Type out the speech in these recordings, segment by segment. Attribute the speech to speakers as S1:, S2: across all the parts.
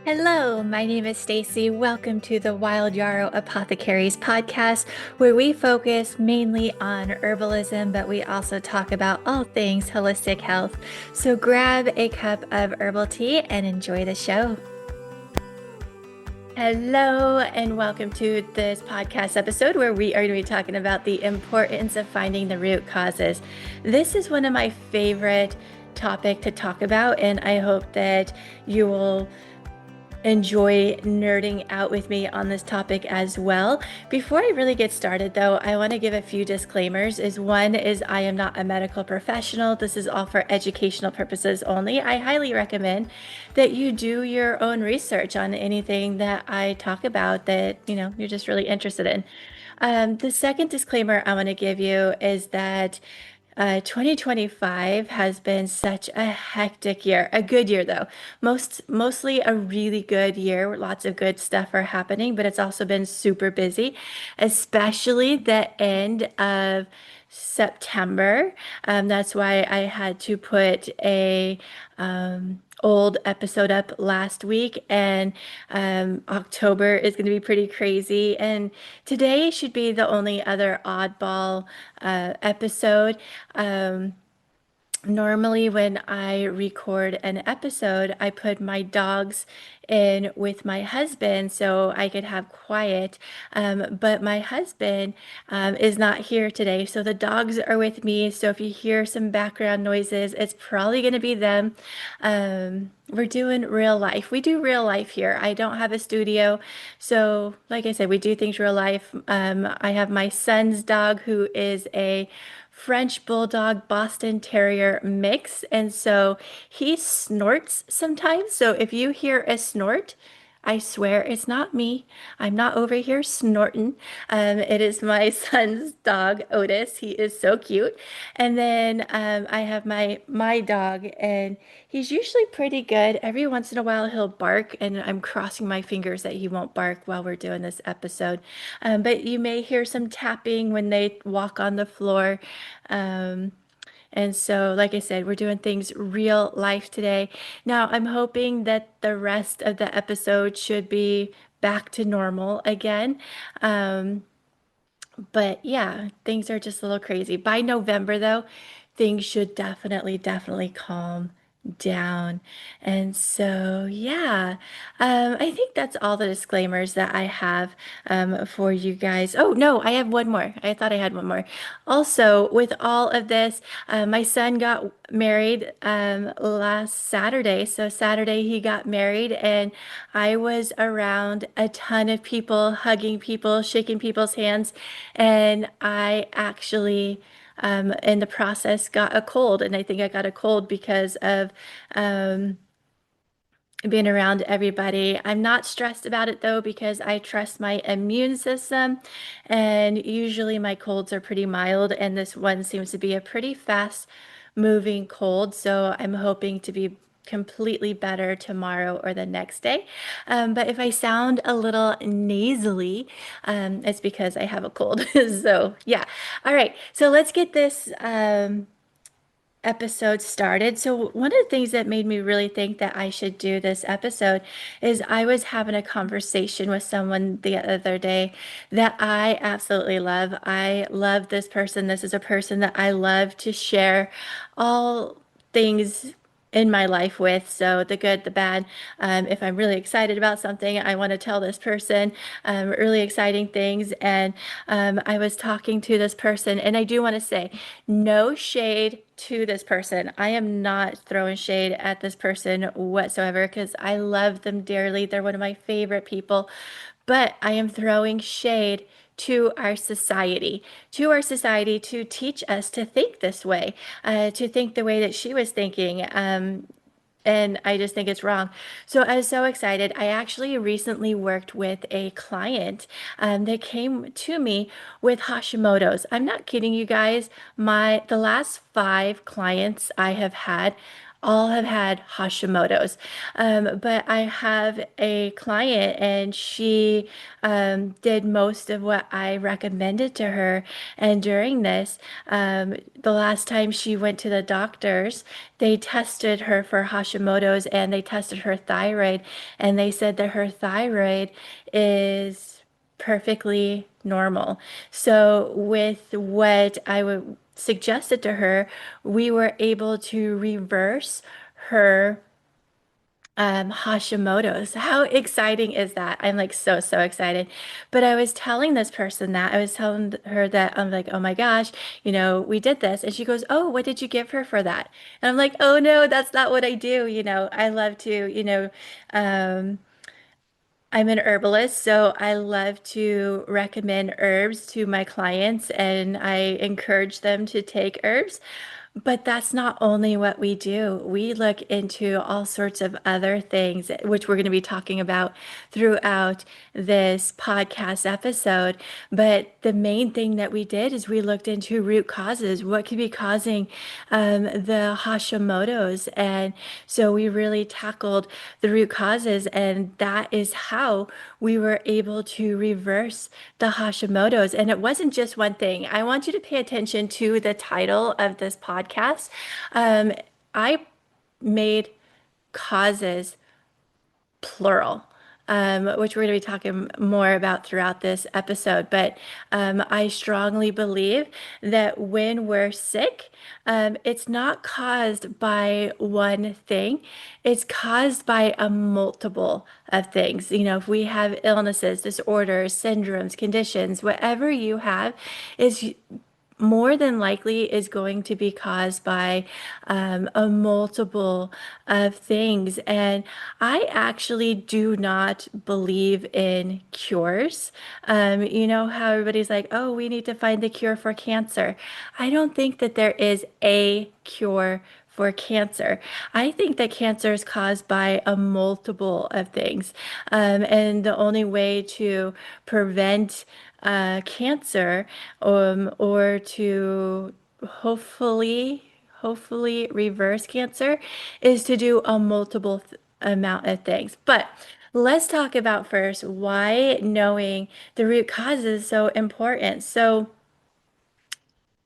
S1: Hello, my name is Stacy. Welcome to the Wild Yarrow Apothecaries podcast, where we focus mainly on herbalism, but we also talk about all things holistic health. So grab a cup of herbal tea and enjoy the show. Hello, and welcome to this podcast episode where we are going to be talking about the importance of finding the root causes. This is one of my favorite topic to talk about, and I hope that you will enjoy nerding out with me on this topic as well. Before I really get started though, I want to give a few disclaimers. One is I am not a medical professional. This is all for educational purposes only. I highly recommend that you do your own research on anything that I talk about that, you're just really interested in. The second disclaimer I want to give you is that 2025 has been such a hectic year, a good year though. Mostly a really good year. Lots of good stuff are happening, but it's also been super busy, especially the end of September. That's why I had to put a old episode up last week, and October is going to be pretty crazy. And today should be the only other oddball episode. Normally, when I record an episode, I put my dogs in with my husband so I could have quiet. But my husband is not here today, so the dogs are with me. So if you hear some background noises, it's probably going to be them. We're doing real life. We do real life here. I don't have a studio. So, like I said, we do things real life. I have my son's dog who is a French Bulldog Boston Terrier mix. And so he snorts sometimes. So if you hear a snort, I swear it's not me. I'm not over here snorting. It is my son's dog, Otis. He is so cute. And then I have my dog, and he's usually pretty good. Every once in a while, he'll bark, and I'm crossing my fingers that he won't bark while we're doing this episode. But you may hear some tapping when they walk on the floor. Um, and so, like I said, we're doing things real life today. Now, I'm hoping that the rest of the episode should be back to normal again. Um, but yeah, things are just a little crazy. By November, though, things should definitely calm down. And so, yeah, I think that's all the disclaimers that I have for you guys. Oh, no, I have one more. I thought I had one more. Also, with all of this, my son got married last Saturday. So, Saturday he got married, and I was around a ton of people, hugging people, shaking people's hands, and I actually in the process got a cold. And I think I got a cold because of um, being around everybody. I'm not stressed about it though, because I trust my immune system. And usually my colds are pretty mild, and this one seems to be a pretty fast moving cold. So I'm hoping to be completely better tomorrow or the next day. But if I sound a little nasally, it's because I have a cold. So, yeah. All right. So let's get this episode started. So, one of the things that made me really think that I should do this episode is I was having a conversation with someone the other day that I absolutely love. I love this person. This is a person that I love to share all things in my life with. So the good, the bad. If I'm really excited about something, I want to tell this person really exciting things. And I was talking to this person, and I do want to say no shade to this person. I am not throwing shade at this person whatsoever because I love them dearly. They're one of my favorite people, but I am throwing shade to our society to teach us to think this way, to think the way that she was thinking. And I just think it's wrong. So I was so excited. I actually recently worked with a client that came to me with Hashimoto's. I'm not kidding you guys. The last 5 clients I have had all have had Hashimoto's. But I have a client and she did most of what I recommended to her. And during this, the last time she went to the doctors, they tested her for Hashimoto's and they tested her thyroid. And they said that her thyroid is perfectly normal. So, with what I would suggested to her, we were able to reverse her Hashimoto's. How exciting is that? I'm like so, so excited. But I was telling this person that I was telling her that I'm like, oh my gosh, we did this. And she goes, oh, what did you give her for that? And I'm like, oh no, that's not what I do. I love to, um, I'm an herbalist, so I love to recommend herbs to my clients and I encourage them to take herbs. But that's not only what we do. We look into all sorts of other things, which we're going to be talking about throughout this podcast episode. But the main thing that we did is we looked into root causes, what could be causing the Hashimoto's. And so we really tackled the root causes, and that is how we were able to reverse the Hashimoto's. And it wasn't just one thing. I want you to pay attention to the title of this podcast. Um, I made causes plural, which we're going to be talking more about throughout this episode. But I strongly believe that when we're sick, it's not caused by one thing, it's caused by a multiple of things. If we have illnesses, disorders, syndromes, conditions, whatever you have, is more than likely is going to be caused by a multiple of things. And I actually do not believe in cures. You know how everybody's like, oh, we need to find the cure for cancer. I don't think that there is a cure for cancer. I think that cancer is caused by a multiple of things. And the only way to prevent cancer or to hopefully reverse cancer is to do a multiple amount of things. But let's talk about first why knowing the root cause is so important. So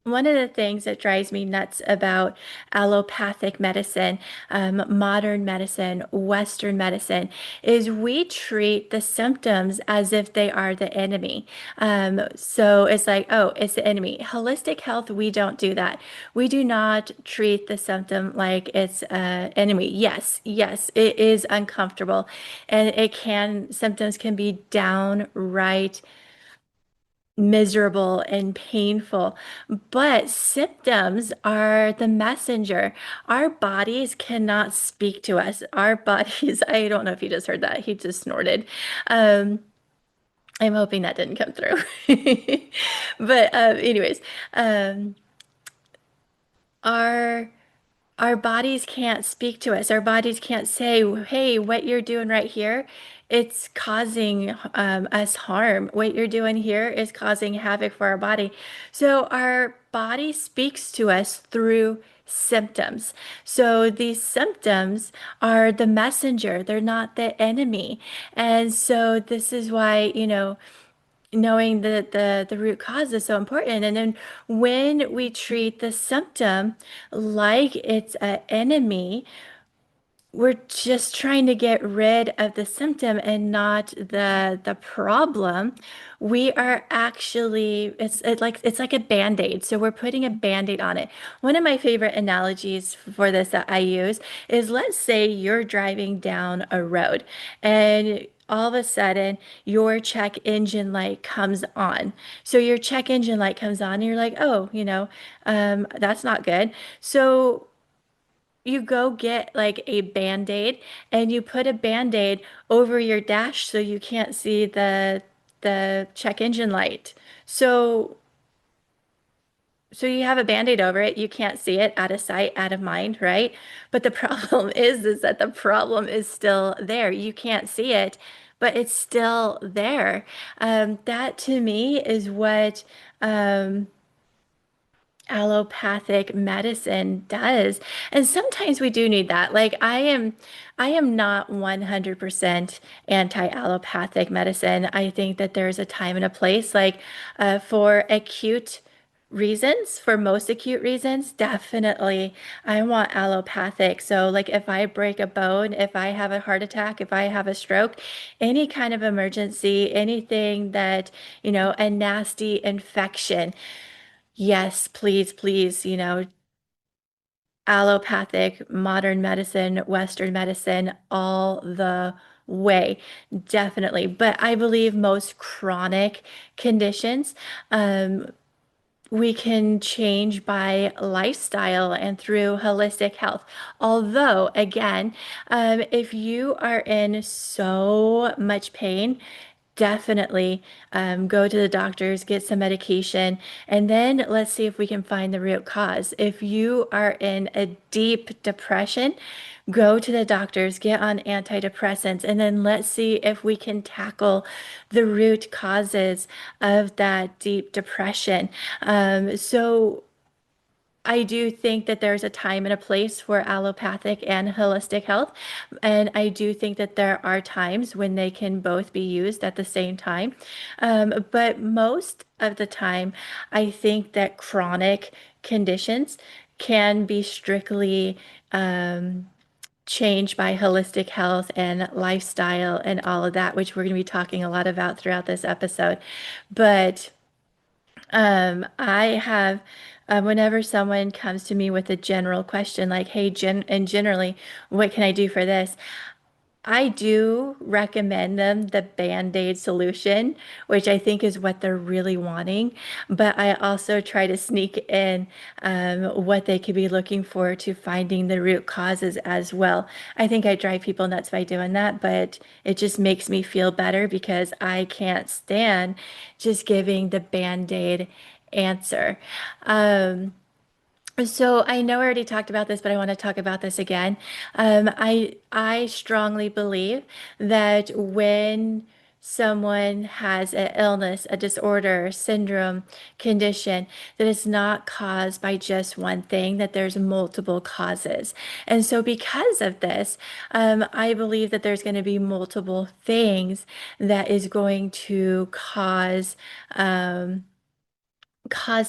S1: one of the things that drives me nuts about allopathic medicine, modern medicine, Western medicine, is we treat the symptoms as if they are the enemy. So it's like, oh, it's the enemy. Holistic health, we don't do that. We do not treat the symptom like it's an enemy. Yes, yes, it is uncomfortable, and symptoms can be downright miserable and painful. But symptoms are the messenger. Our bodies cannot speak to us. Our bodies, I don't know if you just heard that. He just snorted. Um, I'm hoping that didn't come through. But anyways, um, our our bodies can't speak to us. Our bodies can't say, hey, what you're doing right here, it's causing us harm. What you're doing here is causing havoc for our body. So our body speaks to us through symptoms. So these symptoms are the messenger, they're not the enemy. And so this is why, knowing the root cause is so important. And then when we treat the symptom like it's an enemy, we're just trying to get rid of the symptom and not the problem. We are actually it's like a band-aid. So we're putting a band-aid on it. One of my favorite analogies for this that I use is, let's say you're driving down a road and all of a sudden your check engine light comes on. So your check engine light comes on and you're like, oh, that's not good. So you go get like a band-aid and you put a band-aid over your dash so you can't see the check engine light. So so you have a band-aid over it, you can't see it, out of sight, out of mind, right? But the problem is that the problem is still there. You can't see it, but it's still there. That to me is what um allopathic medicine does. And sometimes we do need that. Like I am not 100% anti-allopathic medicine. I think that there's a time and a place like for acute reasons, for most acute reasons, definitely I want allopathic. So like if I break a bone, if I have a heart attack, if I have a stroke, any kind of emergency, anything that, a nasty infection, yes, please, please, allopathic, modern medicine, Western medicine, all the way, definitely. But I believe most chronic conditions, um, we can change by lifestyle and through holistic health. Although, again, if you are in so much pain, definitely go to the doctors, get some medication, and then let's see if we can find the root cause. If you are in a deep depression, go to the doctors, get on antidepressants, and then let's see if we can tackle the root causes of that deep depression. So I do think that there's a time and a place for allopathic and holistic health. And I do think that there are times when they can both be used at the same time. But most of the time, I think that chronic conditions can be strictly changed by holistic health and lifestyle and all of that, which we're going to be talking a lot about throughout this episode. But I have, whenever someone comes to me with a general question like, hey, generally, what can I do for this? I do recommend them the Band-Aid solution, which I think is what they're really wanting. But I also try to sneak in what they could be looking for to finding the root causes as well. I think I drive people nuts by doing that, but it just makes me feel better because I can't stand just giving the Band-Aid answer. So I know I already talked about this, but I want to talk about this again. I strongly believe that when someone has an illness, a disorder, syndrome, condition, that it's not caused by just one thing, that there's multiple causes. And so because of this, I believe that there's going to be multiple things that is going to cause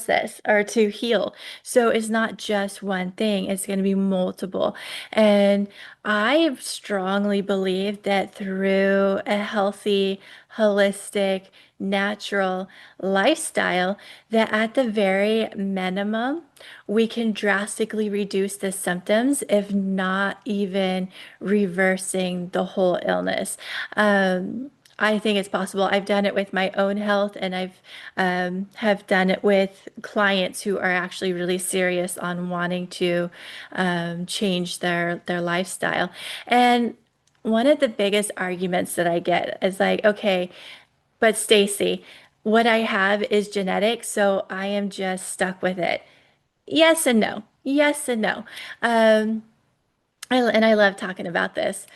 S1: this or to heal. So it's not just one thing, it's going to be multiple. And I strongly believe that through a healthy, holistic, natural lifestyle, that at the very minimum, we can drastically reduce the symptoms, if not even reversing the whole illness. I think it's possible. I've done it with my own health, and I've have done it with clients who are actually really serious on wanting to change their lifestyle. And one of the biggest arguments that I get is like, okay, but Stacy, what I have is genetic, so I am just stuck with it. Yes and no. Yes and no. Um, and I love talking about this.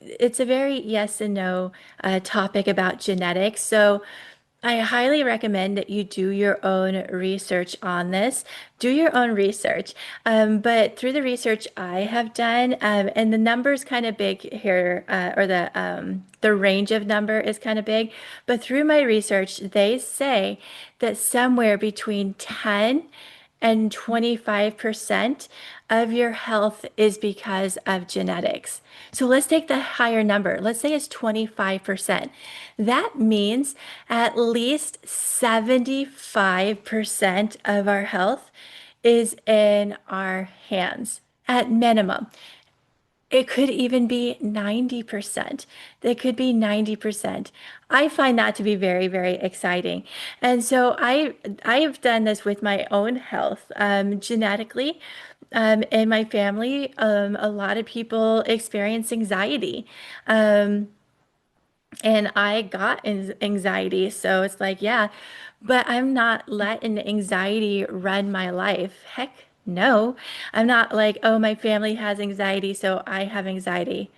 S1: It's a very yes and no topic about genetics. So I highly recommend that you do your own research on this. Do your own research. But through the research I have done, and the number's kind of big here, or the range of number is kind of big. But through my research, they say that somewhere between 10 and 25% of your health is because of genetics. So let's take the higher number. Let's say it's 25%. That means at least 75% of our health is in our hands at minimum. It could even be 90%. It could be 90%. I find that to be very, very exciting. And so I've done this with my own health, genetically. In my family, a lot of people experience anxiety. Um, and I got anxiety. So it's like, yeah, but I'm not letting anxiety run my life. Heck no. I'm not like, oh, my family has anxiety, so I have anxiety.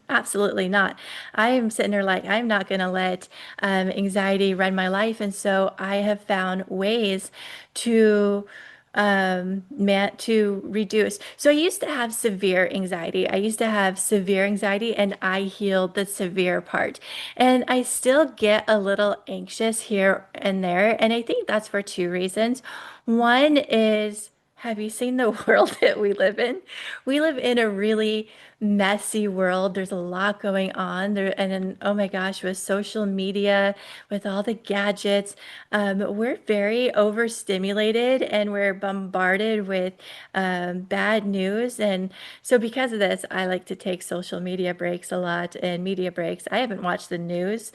S1: Absolutely not. I am sitting there like I'm not going to let anxiety run my life, and so I have found ways to to reduce. So I used to have severe anxiety. I used to have severe anxiety, and I healed the severe part. And I still get a little anxious here and there, and I think that's for two reasons. One is, have you seen the world that we live in? We live in a really messy world. There's a lot going on there, and then oh my gosh, with social media, with all the gadgets, we're very overstimulated and we're bombarded with bad news. And so, because of this, I like to take social media breaks a lot and media breaks. I haven't watched the news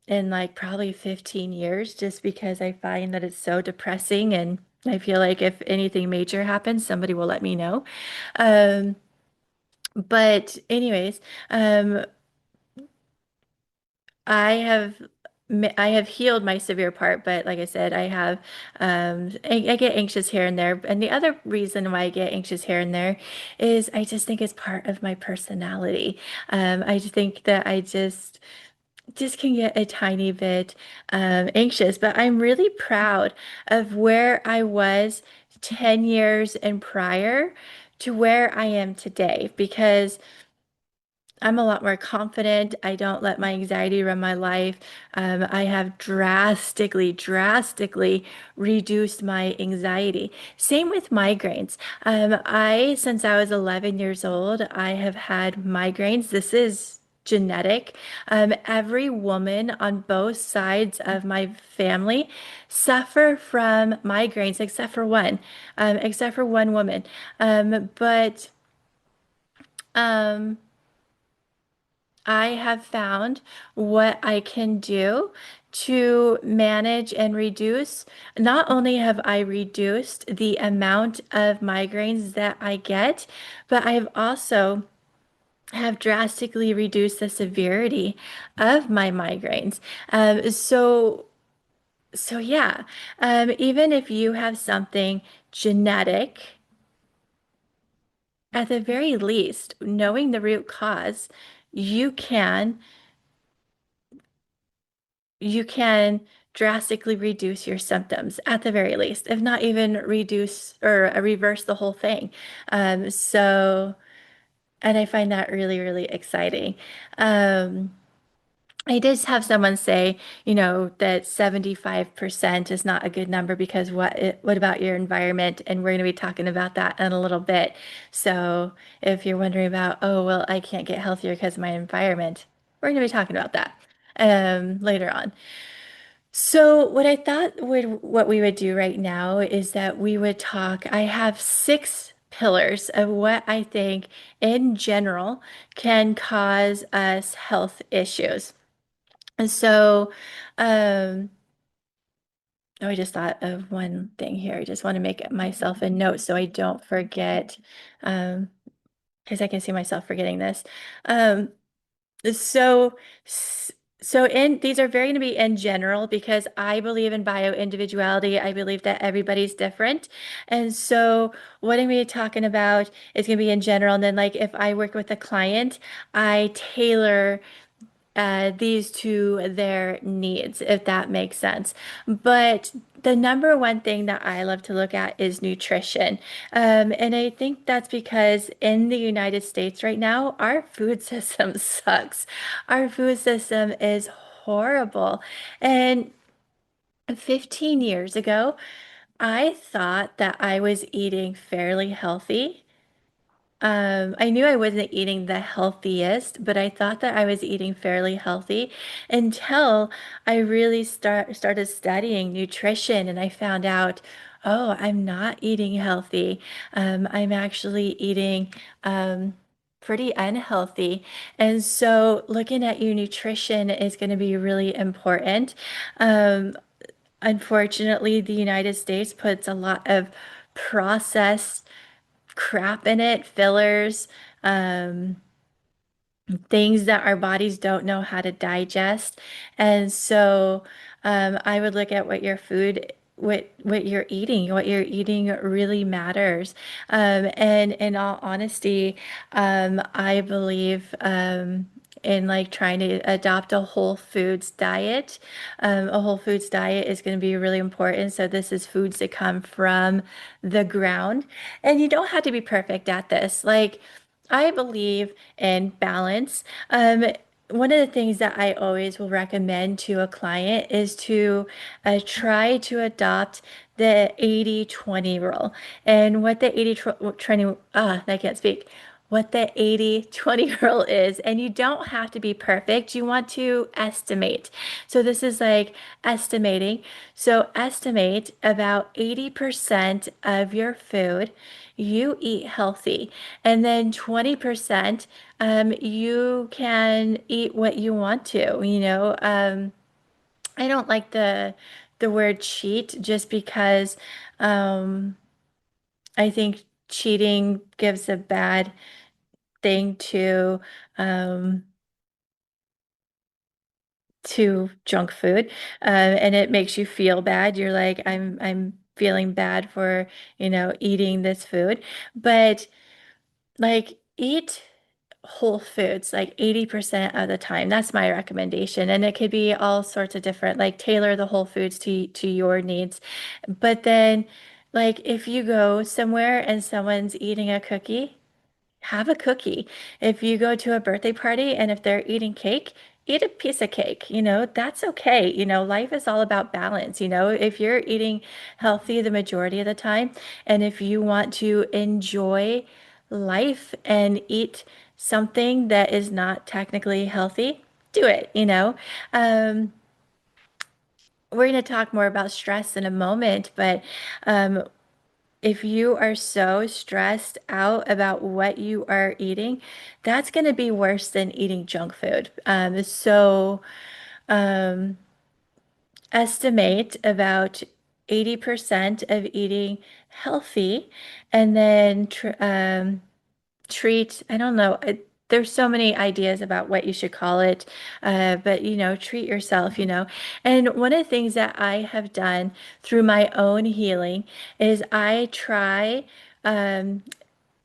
S1: in like probably 15 years just because I find that it's so depressing, and I feel like if anything major happens, somebody will let me know. Um, but anyways, um, I have I have healed my severe part, but like I said, I have I get anxious here and there. And the other reason why I get anxious here and there is I just think it's part of my personality. I just think that I just can get a tiny bit anxious, but I'm really proud of where I was 10 years and prior to where I am today because I'm a lot more confident. I don't let my anxiety run my life. I have drastically reduced my anxiety. Same with migraines. Since I was 11 years old, I have had migraines. This is genetic. Every woman on both sides of my family suffer from migraines, except for one woman. But um, I have found what I can do to manage and reduce. Not only have I reduced the amount of migraines that I get, but I have also have drastically reduced the severity of my migraines. So yeah, even if you have something genetic, at the very least, knowing the root cause, you can you can drastically reduce your symptoms at the very least, if not even reduce or reverse the whole thing. So, and I find that really exciting. Um, I did have someone say, that 75% is not a good number because what about your environment? And we're going to be talking about that in a little bit. So if you're wondering about, oh, well, I can't get healthier because of my environment, we're going to be talking about that later on. So what we would do right now is that we would talk. I have six pillars of what I think in general can cause us health issues. And so, um, oh, I just thought of one thing here. I just want to make myself a note so I don't forget, because I can see myself forgetting this. Um, So, s- so in these are very going to be in general because I believe in bio individuality. I believe that everybody's different. And so what I'm going to be talking about is going to be in general. And then like if I work with a client, I tailor these to their needs, if that makes sense. But the number one thing that I love to look at is nutrition. And I think that's because in the United States right now, our food system sucks. Our food system is horrible. And 15 years ago, I thought that I was eating fairly healthy. I knew I wasn't eating the healthiest, but I thought that I was eating fairly healthy until I really started studying nutrition and I found out, oh, I'm not eating healthy. I'm actually eating pretty unhealthy. And so looking at your nutrition is going to be really important. Um, Unfortunately, the United States puts a lot of processed crap in it, fillers, um, things that our bodies don't know how to digest. And so I would look at what your food what you're eating. What you're eating really matters. And in all honesty, I believe in like trying to adopt a whole foods diet. A whole foods diet is going to be really important. So this is foods that come from the ground, and you don't have to be perfect at this. Like I believe in balance. One of the things that I always will recommend to a client is to try to adopt the 80-20 rule. And what the 80-20, I can't speak, what the 80-20 rule is. And you don't have to be perfect. You want to estimate. So this is like estimating. So estimate about 80% of your food you eat healthy, and then 20% you can eat what you want to, you know. I don't like the word cheat just because um, I think cheating gives a bad thing um, to junk food, and it makes you feel bad. You're like, I'm feeling bad for, eating this food, but like eat whole foods like 80% of the time. That's my recommendation. And it could be all sorts of different, like tailor the whole foods to your needs. But then like if you go somewhere and someone's eating a cookie, have a cookie. If you go to a birthday party and if they're eating cake, eat a piece of cake. That's okay. Life is all about balance. If you're eating healthy the majority of the time, and if you want to enjoy life and eat something that is not technically healthy, do it. Um, we're going to talk more about stress in a moment, but um, if you are so stressed out about what you are eating, that's going to be worse than eating junk food. So um, estimate about 80% of eating healthy, and then treat, I don't know, there's so many ideas about what you should call it, but treat yourself. And one of the things that I have done through my own healing is I try, um,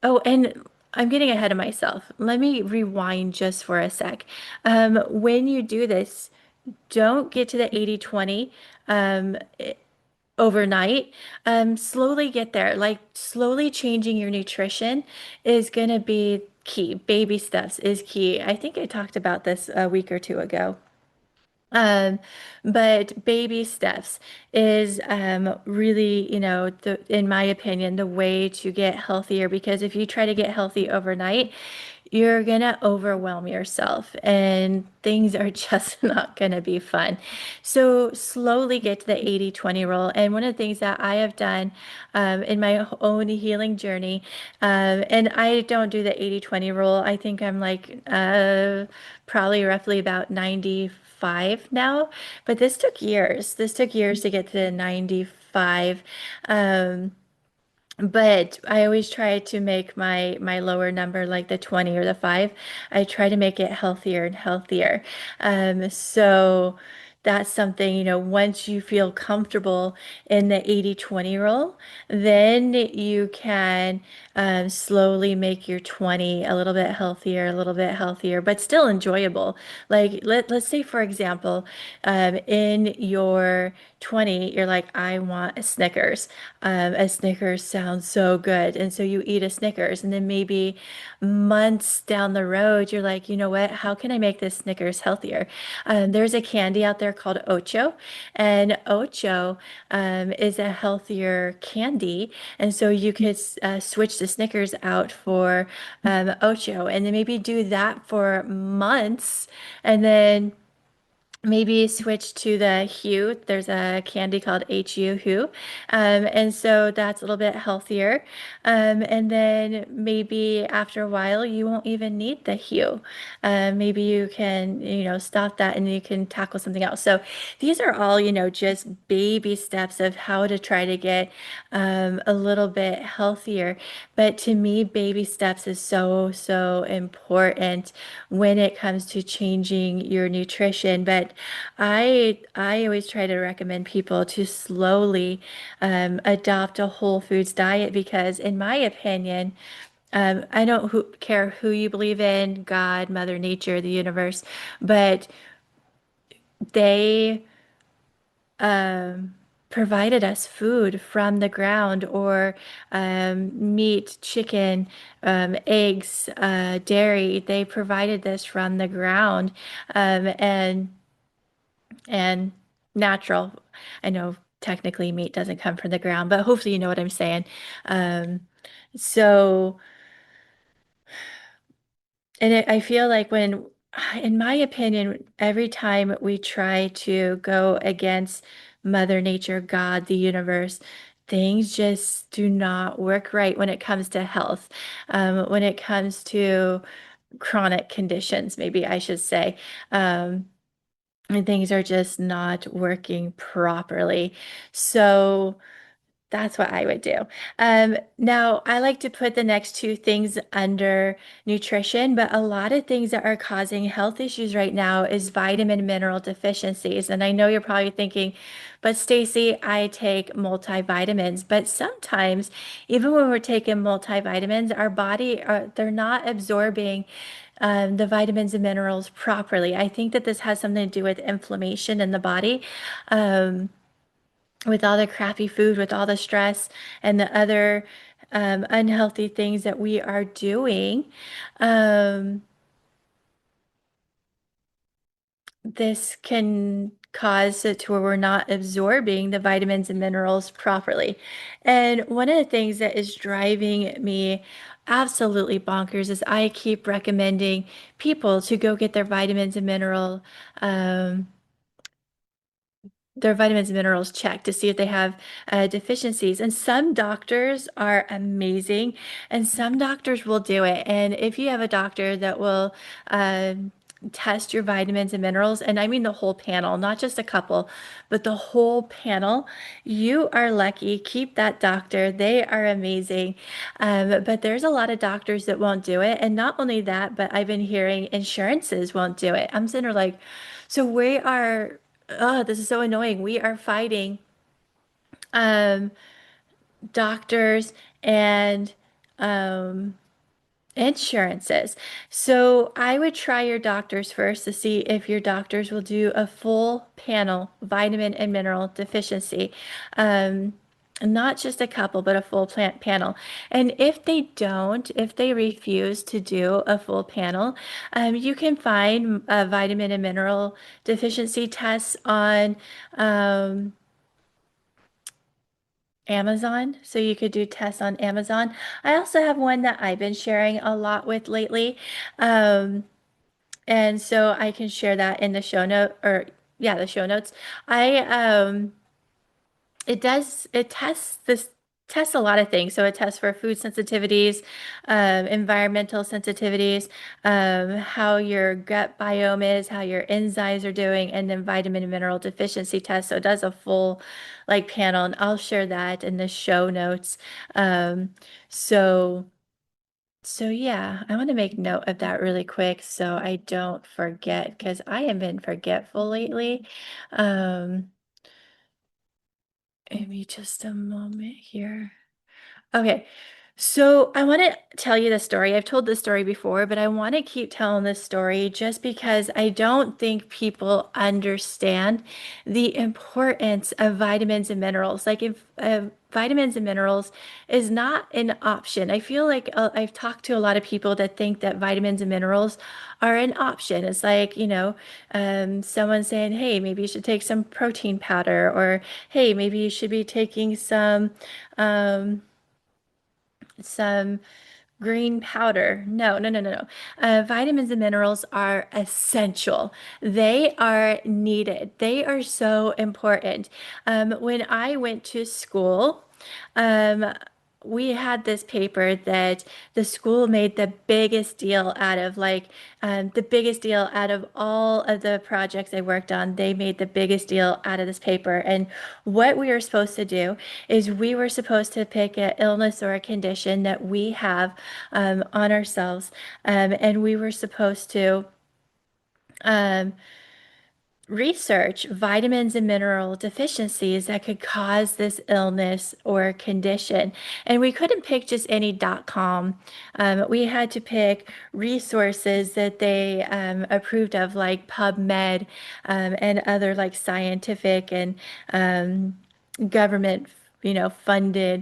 S1: oh, and I'm getting ahead of myself. Let me rewind just for a sec. When you do this, don't get to the 80-20 um, overnight. Slowly get there. Like slowly changing your nutrition is going to be key. Baby steps is key. I think I talked about this a week or two ago. Um, but baby steps is really, in my opinion, the way to get healthier, because if you try to get healthy overnight, you're gonna overwhelm yourself and things are just not gonna be fun. So slowly get to the 80-20 rule. And one of the things that I have done in my own healing journey, and I don't do the 80-20 rule. I think I'm like probably roughly about 95 now, but this took years. This took years to get to the 95. Um, but I always try to make my lower number like the 20 or the 5. I try to make it healthier and healthier. So that's something, once you feel comfortable in the 80-20 rule, then you can slowly make your 20 a little bit healthier, but still enjoyable. Like let's say, for example, in your 20, you're like, I want a Snickers. A Snickers sounds so good. And so you eat a Snickers, and then maybe months down the road, you're like, you know what? How can I make this Snickers healthier? There's a candy out there called Ocho, and Ocho is a healthier candy. And so you could switch the Snickers out for Ocho, and then maybe do that for months, and then maybe switch to the Hue. There's a candy called Hue, and so that's a little bit healthier. And then maybe after a while, you won't even need the Hue. Maybe you can, stop that and you can tackle something else. So these are all, just baby steps of how to try to get a little bit healthier. But to me, baby steps is so, so important when it comes to changing your nutrition. But I always try to recommend people to slowly adopt a whole foods diet because, in my opinion, I don't care who you believe in, God, Mother Nature, the universe, but they provided us food from the ground or meat, chicken, eggs, dairy. They provided this from the ground and natural. I know technically meat doesn't come from the ground, but hopefully you know what I'm saying. Um, so. I feel like in my opinion, every time we try to go against Mother Nature, God, the universe, things just do not work right when it comes to health, when it comes to chronic conditions, maybe I should say. Um, and things are just not working properly. So, that's what I would do. Now, I like to put the next two things under nutrition, but a lot of things that are causing health issues right now is vitamin and mineral deficiencies. And I know you're probably thinking, but Stacy, I take multivitamins. But sometimes, even when we're taking multivitamins, our body, they're not absorbing the vitamins and minerals properly. I think that this has something to do with inflammation in the body. Um, with all the crappy food, with all the stress and the other unhealthy things that we are doing, um, this can cause it to where we're not absorbing the vitamins and minerals properly. And one of the things that is driving me absolutely bonkers is I keep recommending people to go get um, their vitamins and minerals checked to see if they have deficiencies. And some doctors are amazing, and some doctors will do it. And if you have a doctor that will test your vitamins and minerals, and I mean the whole panel, not just a couple, but the whole panel, you are lucky. Keep that doctor. They are amazing. But there's a lot of doctors that won't do it. And not only that, but I've been hearing insurances won't do it. I'm sitting there like, so we are oh, this is so annoying. We are fighting um, doctors and um, insurances. So I would try your doctors first to see if your doctors will do a full panel vitamin and mineral deficiency. Um, Not just a couple, but a full plant panel. And if they don't, if they refuse to do a full panel, you can find vitamin and mineral deficiency tests on um, Amazon. So you could do tests on Amazon. I also have one that I've been sharing a lot with lately. Um, and so I can share that in the show note or yeah, the show notes. I it tests a lot of things. So it tests for food sensitivities, environmental sensitivities, how your gut biome is, how your enzymes are doing, and then vitamin and mineral deficiency test. So it does a full like panel, and I'll share that in the show notes. Um, so so yeah, I want to make note of that really quick so I don't forget because I have been forgetful lately. Um, Give me just a moment here. Okay. So I want to tell you the story. I've told this story before, but I want to keep telling this story just because I don't think people understand the importance of vitamins and minerals. Like if vitamins and minerals is not an option. I feel like I've talked to a lot of people that think that vitamins and minerals are an option. It's like, someone saying, hey, maybe you should take some protein powder, or hey, maybe you should be taking um, some green powder. No, no, no, no, no. Vitamins and minerals are essential. They are needed. They are so important. When I went to school, um, we had this paper that the school made the biggest deal out of, like the biggest deal out of all of the projects I worked on. They made the biggest deal out of this paper. And what we were supposed to do is we were supposed to pick an illness or a condition that we have on ourselves. And we were supposed to um, research vitamins and mineral deficiencies that could cause this illness or condition. And we couldn't pick just any .com. We had to pick resources that they approved of, like PubMed, and other like scientific and um, government, funded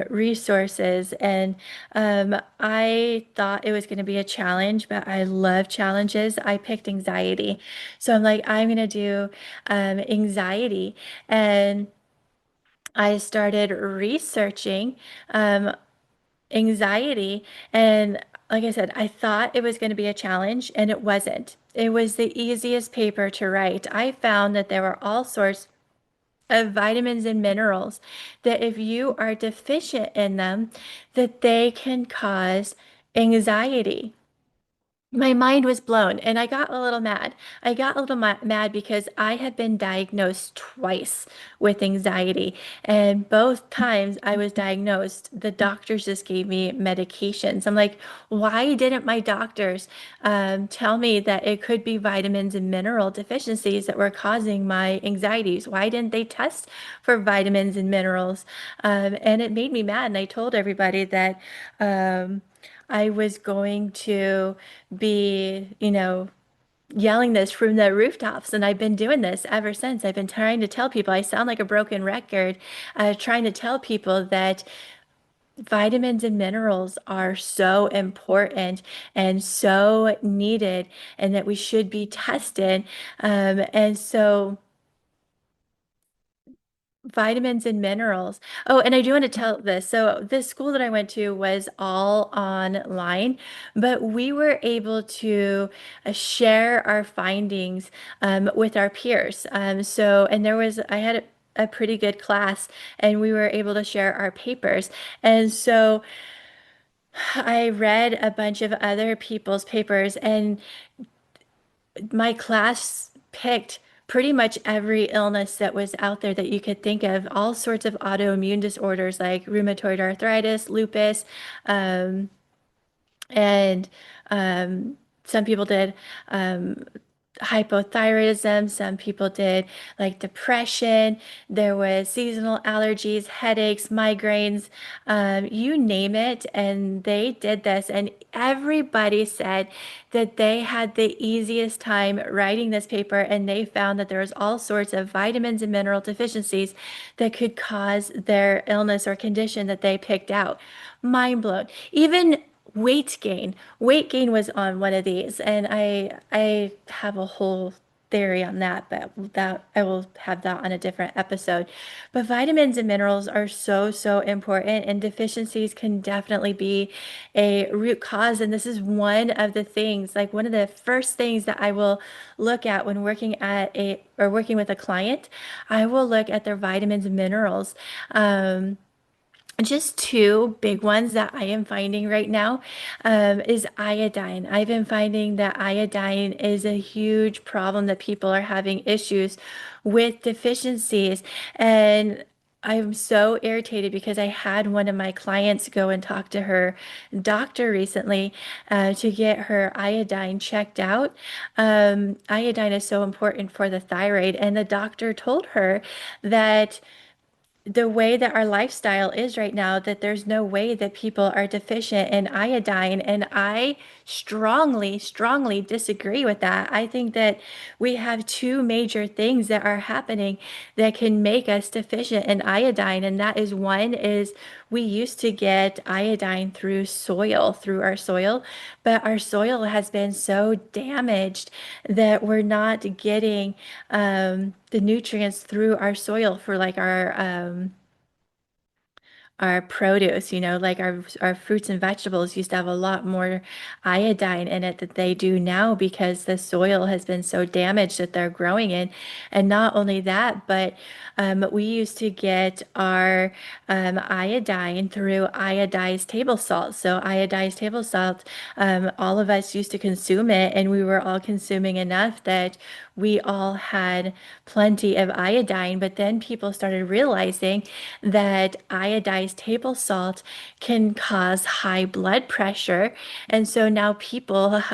S1: resources. And I thought it was going to be a challenge, but I love challenges. I picked anxiety. So I'm like, I'm going to do anxiety. And I started researching um, anxiety. And like I said, I thought it was going to be a challenge, and it wasn't. It was the easiest paper to write. I found that there were all sorts of vitamins and minerals that if you are deficient in them, that they can cause anxiety. My mind was blown and I got a little mad. I got a little mad because I had been diagnosed twice with anxiety. And both times I was diagnosed, the doctors just gave me medications. I'm like, why didn't my doctors tell me that it could be vitamins and mineral deficiencies that were causing my anxieties? Why didn't they test for vitamins and minerals? And it made me mad. And I told everybody that. I was going to be, yelling this from the rooftops. And I've been doing this ever since. I've been trying to tell people, I sound like a broken record, trying to tell people that vitamins and minerals are so important and so needed and that we should be tested. And so vitamins and minerals. Oh, and I do want to tell this. So, this school that I went to was all online, but we were able to share our findings with our peers. And I had a pretty good class, and we were able to share our papers. And so, I read a bunch of other people's papers, and my class picked pretty much every illness that was out there that you could think of, all sorts of autoimmune disorders like rheumatoid arthritis, lupus, um, and um, some people did um, hypothyroidism. Some people did like depression. There was seasonal allergies, headaches, migraines, you name it. And they did this, and everybody said that they had the easiest time writing this paper, and they found that there was all sorts of vitamins and mineral deficiencies that could cause their illness or condition that they picked out. Mind blown. Even weight gain. Weight gain was on one of these, and I have a whole theory on that, but that I will have that on a different episode. But vitamins and minerals are so, so important, and deficiencies can definitely be a root cause. And this is one of the things, like one of the first things that I will look at when working with a client. I will look at their vitamins and minerals. Just two big ones that I am finding right now is iodine. I've been finding that iodine is a huge problem that people are having issues with deficiencies. And I'm so irritated because I had one of my clients go and talk to her doctor recently to get her iodine checked out. Iodine is so important for the thyroid, and the doctor told her that the way that our lifestyle is right now, that there's no way that people are deficient in iodine. And I strongly, strongly disagree with that. I think that we have two major things that are happening that can make us deficient in iodine. And that is, one is we used to get iodine through soil, through our soil, but our soil has been so damaged that we're not getting the nutrients through our soil for like our produce, like our fruits and vegetables used to have a lot more iodine in it that they do now because the soil has been so damaged that they're growing in. And not only that, but we used to get our iodine through iodized table salt. So iodized table salt, all of us used to consume it, and we were all consuming enough that we all had plenty of iodine. But then people started realizing that iodized size table salt can cause high blood pressure. And so now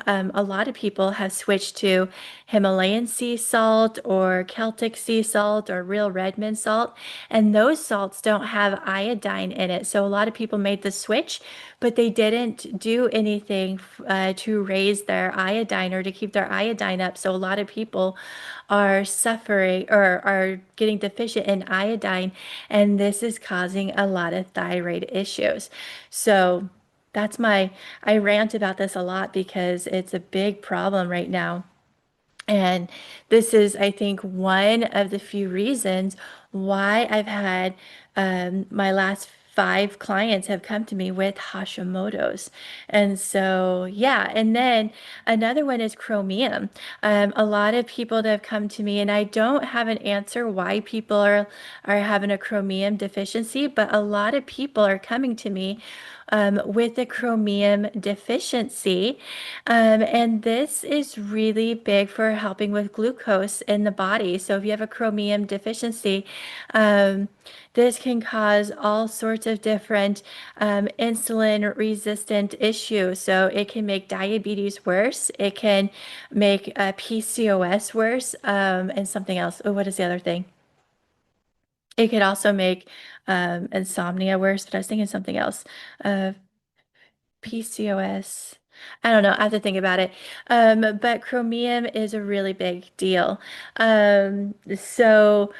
S1: a lot of people have switched to Himalayan sea salt or Celtic sea salt or real Redmond salt. And those salts don't have iodine in it. So a lot of people made the switch, but they didn't do anything to raise their iodine or to keep their iodine up. So a lot of people are suffering or are getting deficient in iodine, and this is causing a lot of thyroid issues. So I rant about this a lot because it's a big problem right now. And this is, I think, one of the few reasons why I've had my last five clients have come to me with Hashimoto's. And so, yeah. And then another one is chromium. A lot of people that have come to me, and I don't have an answer why people are having a chromium deficiency, but a lot of people are coming to me with a chromium deficiency. And this is really big for helping with glucose in the body. So if you have a chromium deficiency, um, this can cause all sorts of different insulin resistant issues. So it can make diabetes worse. It can make PCOS worse, and something else. Oh, what is the other thing? It could also make insomnia worse, but I was thinking something else. Uh, PCOS. I don't know. I have to think about it. But chromium is a really big deal. So.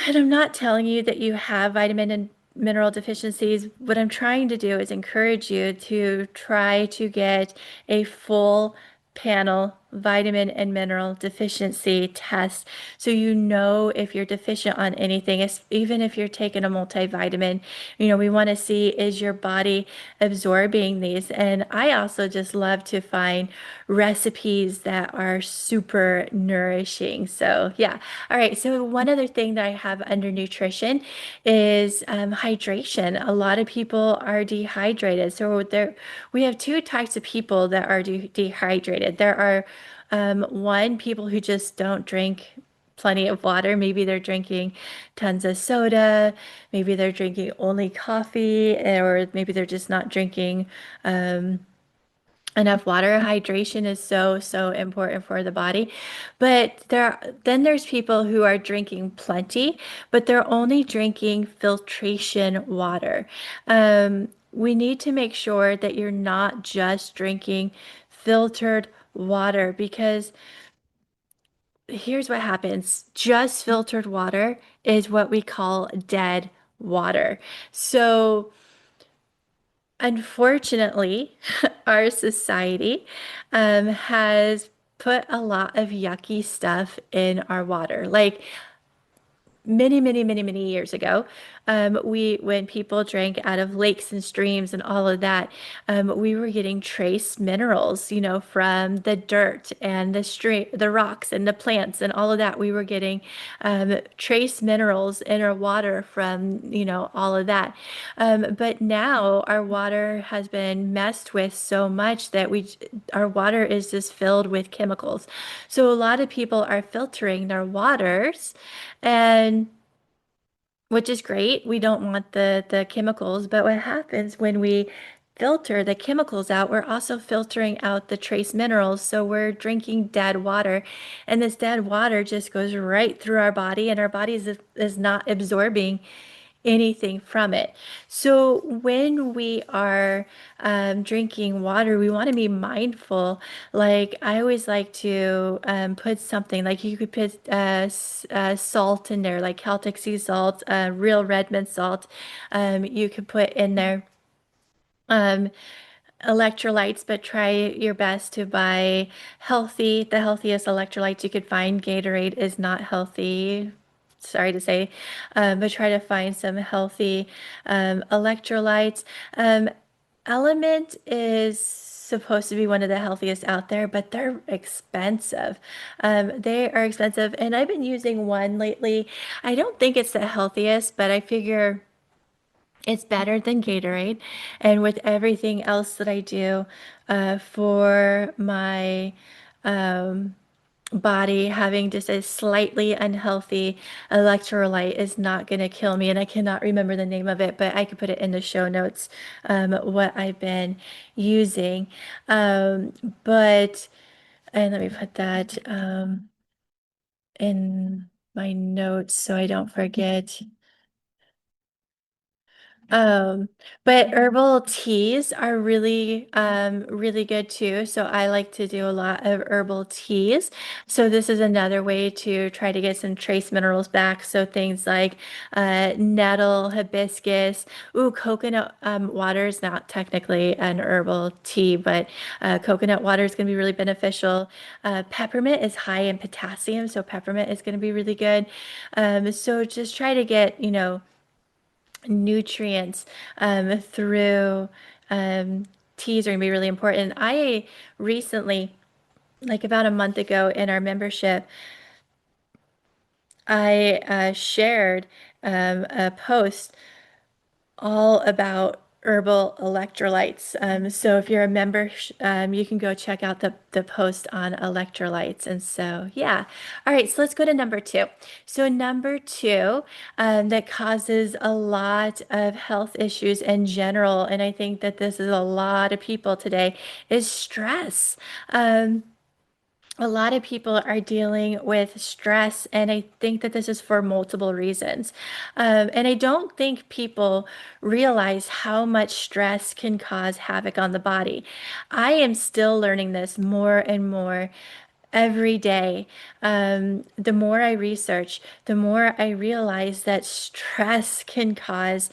S1: And I'm not telling you that you have vitamin and mineral deficiencies. What I'm trying to do is encourage you to try to get a full panel vitamin and mineral deficiency test so you know if you're deficient on anything, even if you're taking a multivitamin. We want to see, is your body absorbing these? And I also just love to find recipes that are super nourishing. So, yeah. All right. So, one other thing that I have under nutrition is hydration. A lot of people are dehydrated. So, we have two types of people that are dehydrated. There are one, people who just don't drink plenty of water. Maybe they're drinking tons of soda. Maybe they're drinking only coffee, or maybe they're just not drinking enough water. Hydration is so, so important for the body. But there's people who are drinking plenty, but they're only drinking filtration water. We need to make sure that you're not just drinking filtered water, because here's what happens. Just filtered water is what we call dead water. So, unfortunately, our society has put a lot of yucky stuff in our water. Like many, many, many, many years ago, when people drank out of lakes and streams and all of that, we were getting trace minerals, from the dirt and the stream, the rocks and the plants and all of that. We were getting trace minerals in our water from, all of that. But now our water has been messed with so much that our water is just filled with chemicals. So a lot of people are filtering their waters, and which is great. We don't want the chemicals, but what happens when we filter the chemicals out, we're also filtering out the trace minerals. So we're drinking dead water, and this dead water just goes right through our body, and our body is not absorbing anything from it. So when we are drinking water, we want to be mindful. Like I always like to put something, like you could put salt in there, like Celtic sea salt, real Redmond salt. You could put in there um, electrolytes, but try your best to buy the healthiest electrolytes you could find. Gatorade is not healthy. Sorry to say, but try to find some healthy electrolytes. Um, Element is supposed to be one of the healthiest out there, but they're expensive. They are expensive, and I've been using one lately. I don't think it's the healthiest, but I figure it's better than Gatorade. And with everything else that I do for my body, having just a slightly unhealthy electrolyte is not going to kill me. And I cannot remember the name of it, but I could put it in the show notes, what I've been using. Um, but, and let me put that in my notes so I don't forget. Um, but herbal teas are really, really good too. So I like to do a lot of herbal teas. So this is another way to try to get some trace minerals back. So things like nettle, hibiscus, ooh, coconut water is not technically an herbal tea, but coconut water is going to be really beneficial. Peppermint is high in potassium, so peppermint is going to be really good. So just try to get, nutrients through teas are going to be really important. I recently, like about a month ago in our membership, I shared a post all about herbal electrolytes. So if you're a member, you can go check out the post on electrolytes. And so, yeah. All right, so let's go to number two. So number two, that causes a lot of health issues in general, and I think that this is a lot of people today, is stress. A lot of people are dealing with stress, and I think that this is for multiple reasons. And I don't think people realize how much stress can cause havoc on the body. I am still learning this more and more every day. The more I research, the more I realize that stress can cause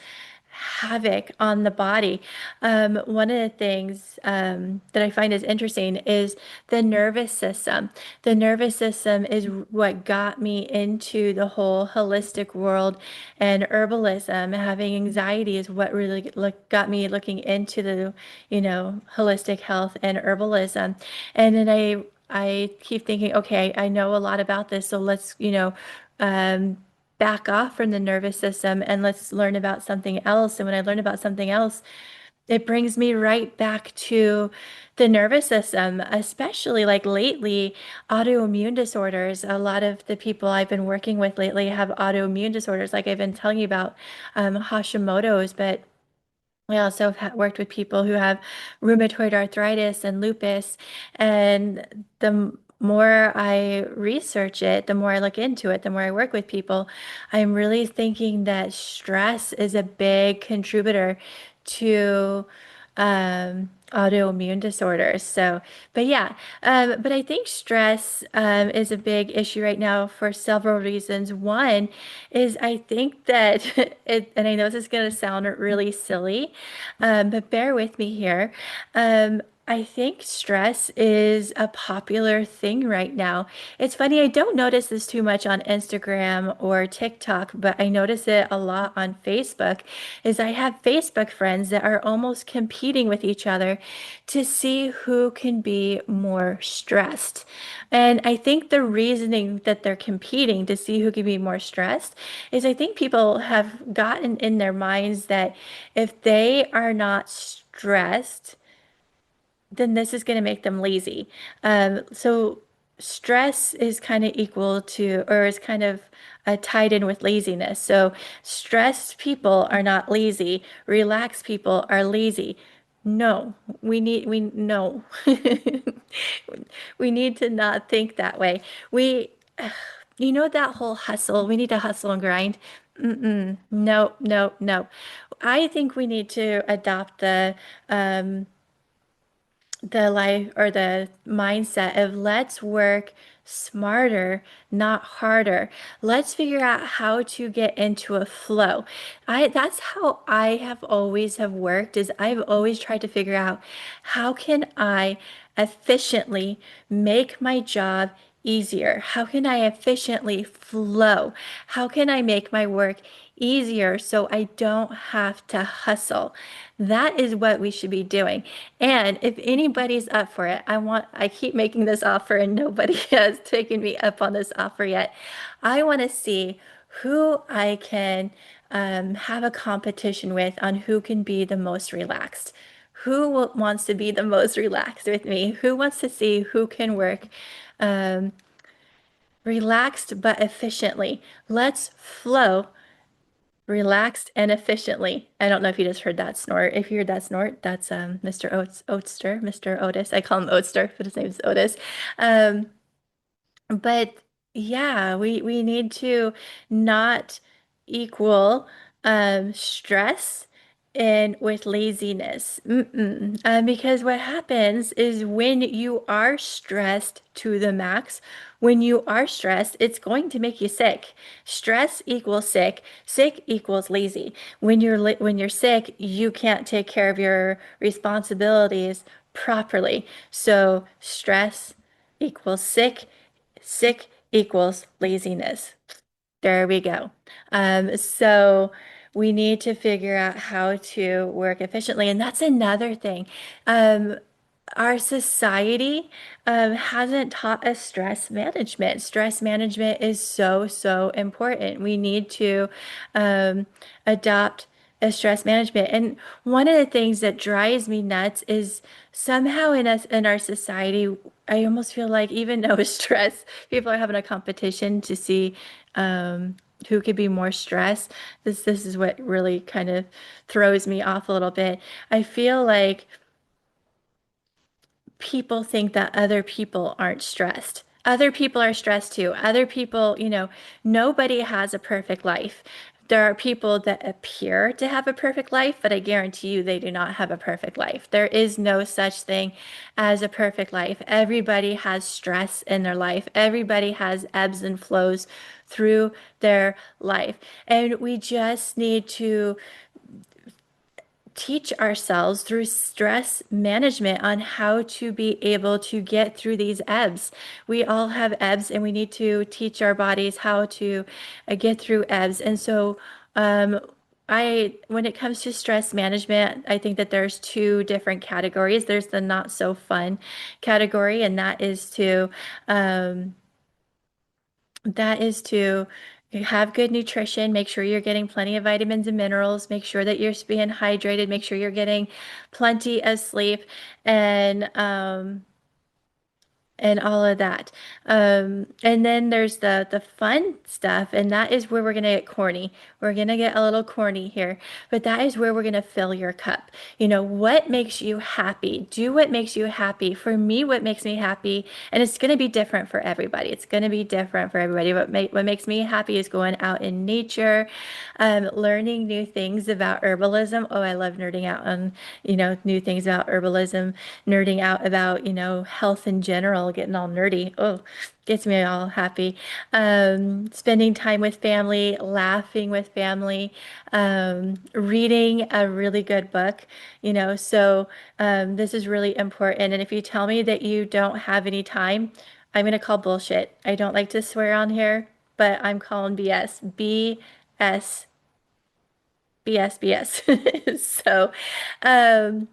S1: havoc on the body. One of the things that I find is interesting is the nervous system. The nervous system is what got me into the whole holistic world and herbalism. Having anxiety is what really got me looking into the, holistic health and herbalism. And then I keep thinking, okay, I know a lot about this, so let's, um, back off from the nervous system and let's learn about something else. And when I learn about something else, it brings me right back to the nervous system, especially like lately, autoimmune disorders. A lot of the people I've been working with lately have autoimmune disorders, like I've been telling you about Hashimoto's, but I also have worked with people who have rheumatoid arthritis and lupus. And the more I research it, the more I look into it, the more I work with people, I'm really thinking that stress is a big contributor to autoimmune disorders. So, but yeah, but I think stress is a big issue right now for several reasons. One is I think that and I know this is going to sound really silly, but bear with me here. I think stress is a popular thing right now. It's funny, I don't notice this too much on Instagram or TikTok, but I notice it a lot on Facebook. Is I have Facebook friends that are almost competing with each other to see who can be more stressed. And I think the reasoning that they're competing to see who can be more stressed is I think people have gotten in their minds that if they are not stressed, then this is going to make them lazy. So stress is kind of equal to, or is kind of tied in with laziness. So stressed people are not lazy. Relaxed people are lazy. No, no. We need to not think that way. We, that whole hustle, we need to hustle and grind. Mm-mm. No, no, no. I think we need to adopt um, the life or the mindset of let's work smarter, not harder. Let's figure out how to get into a flow. That's how I have worked is I've always tried to figure out how can I efficiently make my job easier? How can I efficiently flow? How can I make my work easier so I don't have to hustle? That is what we should be doing. And if anybody's up for it, I keep making this offer and nobody has taken me up on this offer yet. I want to see who I can have a competition with on who can be the most relaxed. Wants to be the most relaxed with me? Who wants to see who can work Relaxed but efficiently. Let's flow relaxed and efficiently. I don't know if you just heard that snort. If you heard that snort, that's Mr. Oatster, Mr. Otis. I call him Oatster, but his name's Otis. Um, but yeah, we need to not equal stress and with laziness. Because what happens is when you are stressed to the max, when you are stressed, it's going to make you sick. Stress equals sick. Sick equals lazy. When you're sick, you can't take care of your responsibilities properly. So stress equals sick. Sick equals laziness. There we go. So we need to figure out how to work efficiently. And that's another thing. Um, our society hasn't taught us stress management. Stress management is so, so important. We need to adopt a stress management. And one of the things that drives me nuts is somehow in our society, I almost feel like even though stress, people are having a competition to see who could be more stressed. This is what really kind of throws me off a little bit. I feel like people think that other people aren't stressed. Other people are stressed too. Other people, nobody has a perfect life. There are people that appear to have a perfect life, but I guarantee you they do not have a perfect life. There is no such thing as a perfect life. Everybody has stress in their life. Everybody has ebbs and flows through their life. And we just need to teach ourselves through stress management on how to be able to get through these ebbs. We all have ebbs, and we need to teach our bodies how to get through ebbs. And so, um, when it comes to stress management, I think that there's two different categories. There's the not so fun category, and um, that is to have good nutrition, make sure you're getting plenty of vitamins and minerals, make sure that you're being hydrated, make sure you're getting plenty of sleep, and all of that. And then there's the fun stuff, and that is where we're gonna get corny. We're gonna get a little corny here, but that is where we're gonna fill your cup. What makes you happy? Do what makes you happy. For me, what makes me happy, and it's gonna be different for everybody. It's gonna be different for everybody. What makes me happy is going out in nature, learning new things about herbalism. Oh, I love nerding out on, new things about herbalism, nerding out about, health in general, getting all nerdy. Oh, gets me all happy. Spending time with family, laughing with family, reading a really good book, this is really important. And if you tell me that you don't have any time, I'm going to call bullshit. I don't like to swear on here, but I'm calling BS. BS. BS, BS. Um,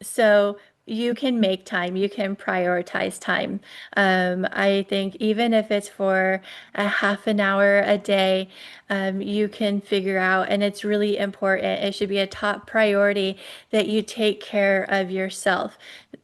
S1: so you can make time, you can prioritize time. I think even if it's for a half an hour a day, you can figure out, and it's really important. It should be a top priority that you take care of yourself.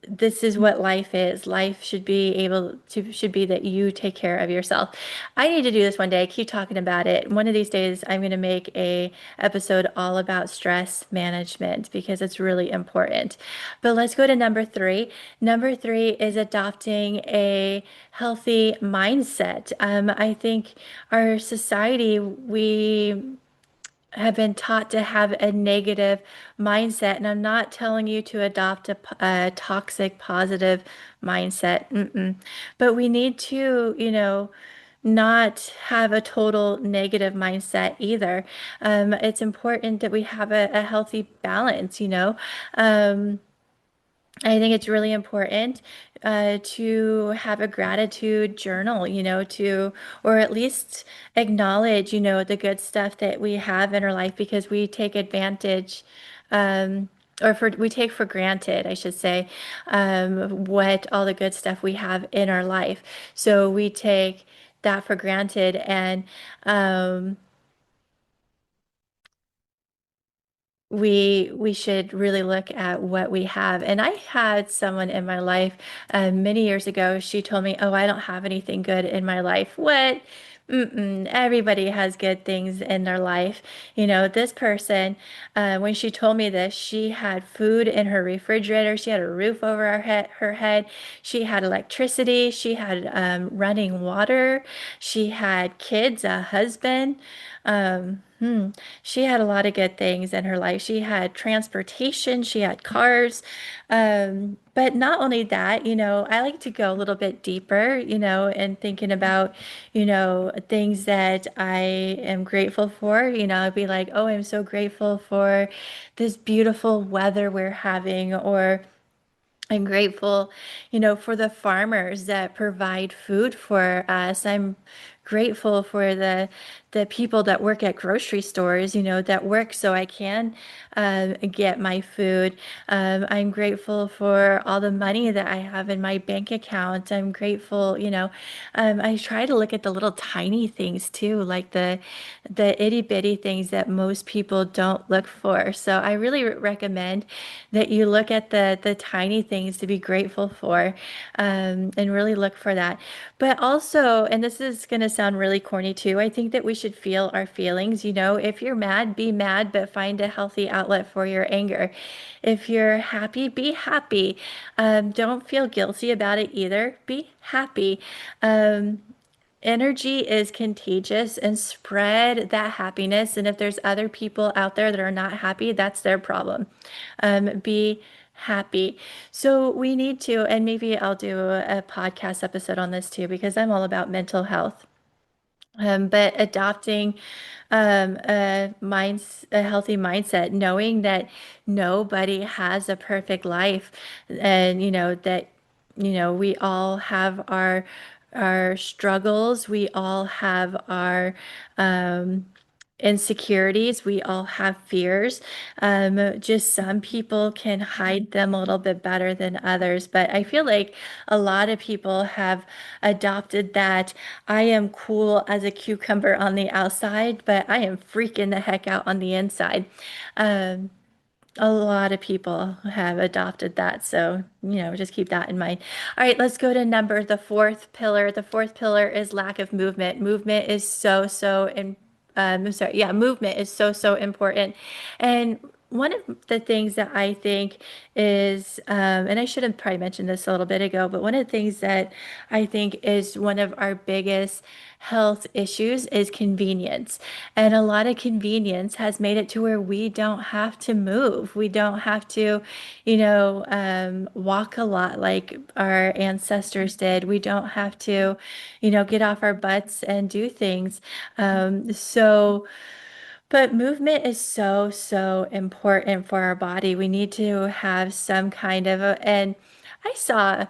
S1: This is what life is. Life should be that you take care of yourself. I need to do this one day. I keep talking about it. One of these days, I'm going to make a episode all about stress management because it's really important. But let's go to number three. Number three is adopting a healthy mindset. I think our society, we have been taught to have a negative mindset. And I'm not telling you to adopt a toxic, positive mindset. But we need to, not have a total negative mindset either. It's important that we have a healthy balance, I think it's really important to have a gratitude journal, or at least acknowledge, the good stuff that we have in our life because we take advantage, we take for granted, I should say, what all the good stuff we have in our life. So we take that for granted, and um, we should really look at what we have. And I had someone in my life many years ago. She told me, "Oh, I don't have anything good in my life." What? Mm-mm. Everybody has good things in their life. This person, when she told me this, she had food in her refrigerator. She had a roof over her head. She had electricity. She had running water. She had kids, a husband. She had a lot of good things in her life. She had transportation, she had cars. But not only that, I like to go a little bit deeper, and thinking about, things that I am grateful for. I'd be like, oh, I'm so grateful for this beautiful weather we're having, or I'm grateful, for the farmers that provide food for us. I'm grateful for the people that work at grocery stores, that work so I can get my food. I'm grateful for all the money that I have in my bank account. I'm grateful, I try to look at the little tiny things too, like the itty bitty things that most people don't look for. So I really recommend that you look at the tiny things to be grateful for, and really look for that. But also, and this is going to sound really corny too, I think that we should feel our feelings. If you're mad, be mad, but find a healthy outlet for your anger. If you're happy, be happy. Don't feel guilty about it either. Be happy. Energy is contagious, and spread that happiness. And if there's other people out there that are not happy, that's their problem. Be happy. So we need to, and maybe I'll do a podcast episode on this too, because I'm all about mental health. But adopting a healthy mindset, knowing that nobody has a perfect life, and that we all have our struggles, we all have our insecurities, we all have fears. Just some people can hide them a little bit better than others, but I feel like a lot of people have adopted that I am cool as a cucumber on the outside, but I am freaking the heck out on the inside. Um, a lot of people have adopted that. So, just keep that in mind. All right, let's go to the fourth pillar. The fourth pillar is lack of movement. Movement is I'm sorry, yeah, movement is so important. And one of the things that I think is, and I should have probably mentioned this a little bit ago, but one of the things that I think is one of our biggest health issues is convenience. And a lot of convenience has made it to where we don't have to move. We don't have to, walk a lot like our ancestors did. We don't have to, get off our butts and do things. But movement is so important for our body. We need to have some kind of and I saw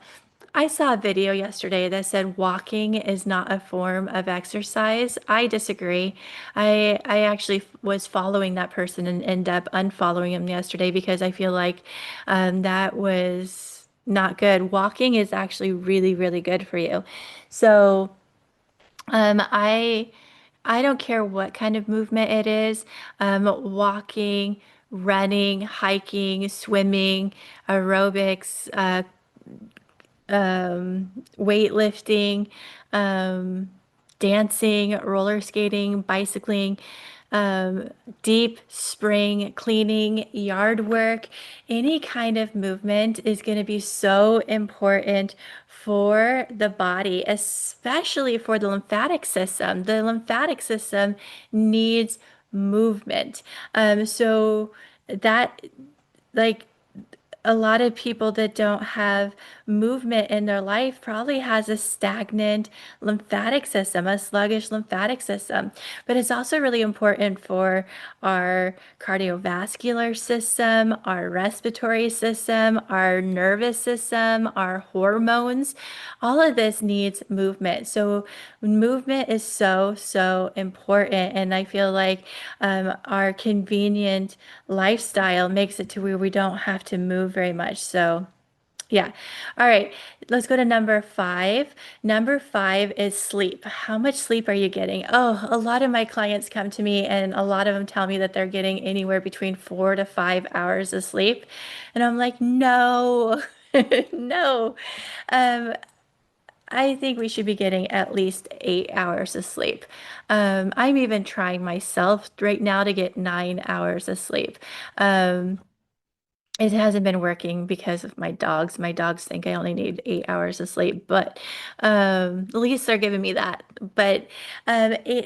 S1: I saw a video yesterday that said walking is not a form of exercise. I disagree. I actually was following that person and ended up unfollowing him yesterday because I feel like that was not good. Walking is actually really good for you. So um, I I don't care what kind of movement it is, walking, running, hiking, swimming, aerobics, weightlifting, um, dancing, roller skating, bicycling, um, deep spring cleaning, yard work, any kind of movement is going to be so important for the body, especially for the lymphatic system. The lymphatic system needs movement. So that like a lot of people that don't have movement in their life probably has a stagnant lymphatic system, a sluggish lymphatic system. But it's also really important for our cardiovascular system, our respiratory system, our nervous system, our hormones. All of this needs movement. So movement is so important. And I feel like our convenient lifestyle makes it to where we don't have to move very much. So Yeah. All right. Let's go to number five. Number five is sleep. How much sleep are you getting? Oh, a lot of my clients come to me and a lot of them tell me that they're getting anywhere between 4 to 5 hours of sleep. And I'm like, no, no. Um, I think we should be getting at least 8 hours of sleep. I'm even trying myself right now to get 9 hours of sleep. Um, it hasn't been working because of my dogs. My dogs think I only need 8 hours of sleep, but at least they're giving me that. But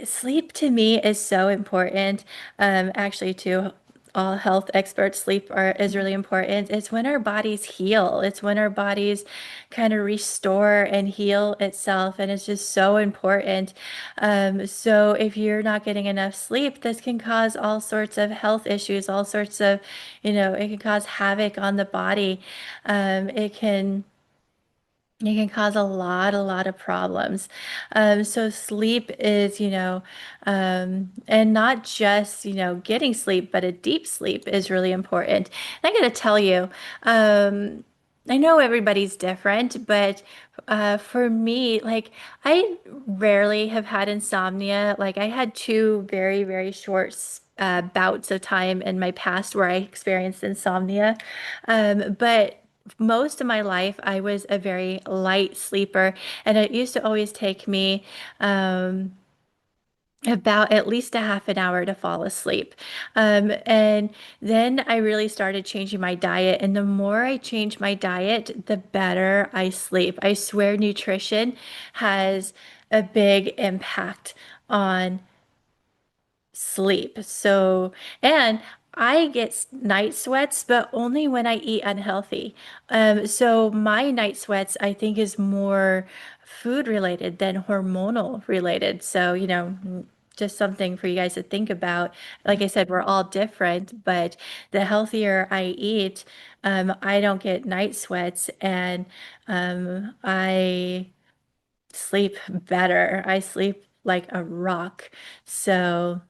S1: sleep to me is so important. Actually, to all health experts, sleep is really important. It's when our bodies heal. It's when our bodies kind of restore and heal itself, and it's just so important. So if you're not getting enough sleep, this can cause all sorts of health issues, all sorts of, it can cause havoc on the body. It can cause a lot of problems. So sleep is, and not just, getting sleep, but a deep sleep is really important. And I got to tell you, um, I know everybody's different, but for me, like I rarely have had insomnia. Like I had two very, very short bouts of time in my past where I experienced insomnia. But most of my life, I was a very light sleeper, and it used to always take me about at least a half an hour to fall asleep. And then I really started changing my diet, and the more I change my diet, the better I sleep. I swear nutrition has a big impact on sleep. So, and I get night sweats, but only when I eat unhealthy. So my night sweats, I think, is more food related than hormonal related. So, just something for you guys to think about. Like I said, we're all different, but the healthier I eat, I don't get night sweats and I sleep better. I sleep like a rock. So,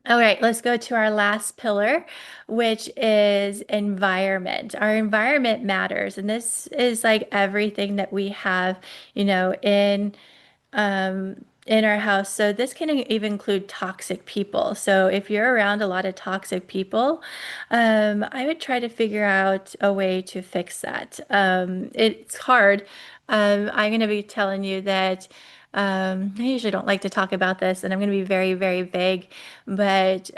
S1: all right, let's go to our last pillar, which is environment. Our environment matters, and this is like everything that we have, in our house. So this can even include toxic people. So if you're around a lot of toxic people, I would try to figure out a way to fix that. It's hard. I'm going to be telling you that I usually don't like to talk about this, and I'm going to be very, very vague, but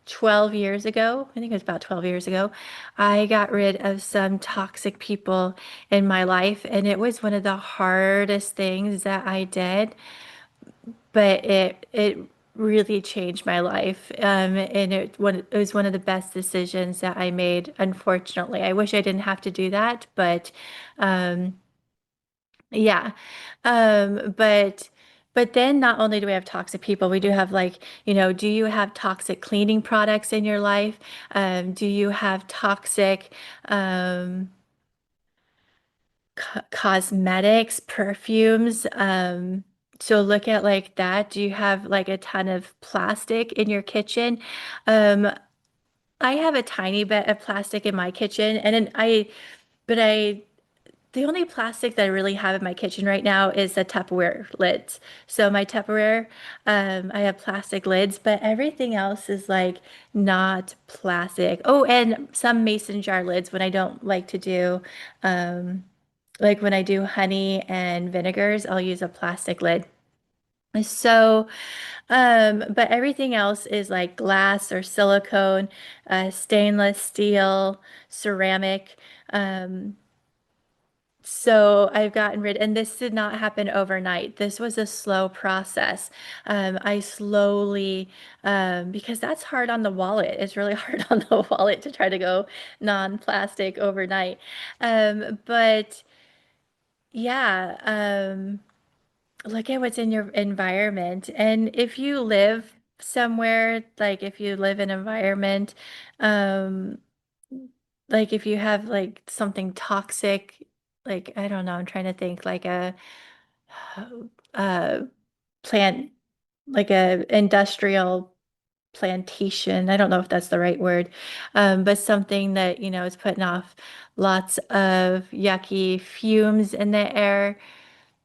S1: 12 years ago, I think it was about 12 years ago, I got rid of some toxic people in my life, and it was one of the hardest things that I did, but it really changed my life. And it was one of the best decisions that I made. Unfortunately, I wish I didn't have to do that, but yeah. But then not only do we have toxic people, we do have like, do you have toxic cleaning products in your life? Do you have toxic cosmetics, perfumes? So look at like that. Do you have like a ton of plastic in your kitchen? Um, I have a tiny bit of plastic in my kitchen, and then but I the only plastic that I really have in my kitchen right now is the Tupperware lids. So my Tupperware, I have plastic lids, but everything else is like not plastic. Oh, and some mason jar lids when I don't like to do, um, like when I do honey and vinegars, I'll use a plastic lid. So, but everything else is like glass or silicone, stainless steel, ceramic. So I've gotten rid, and this did not happen overnight. This was a slow process. I slowly, because that's hard on the wallet. It's really hard on the wallet to try to go non-plastic overnight. But yeah, look at what's in your environment. And if you live somewhere, like if you live in an environment, um, like if you have like something toxic, like I don't know, I'm trying to think like a plant, like a industrial. plantation. I don't know if that's the right word, but something that, is putting off lots of yucky fumes in the air.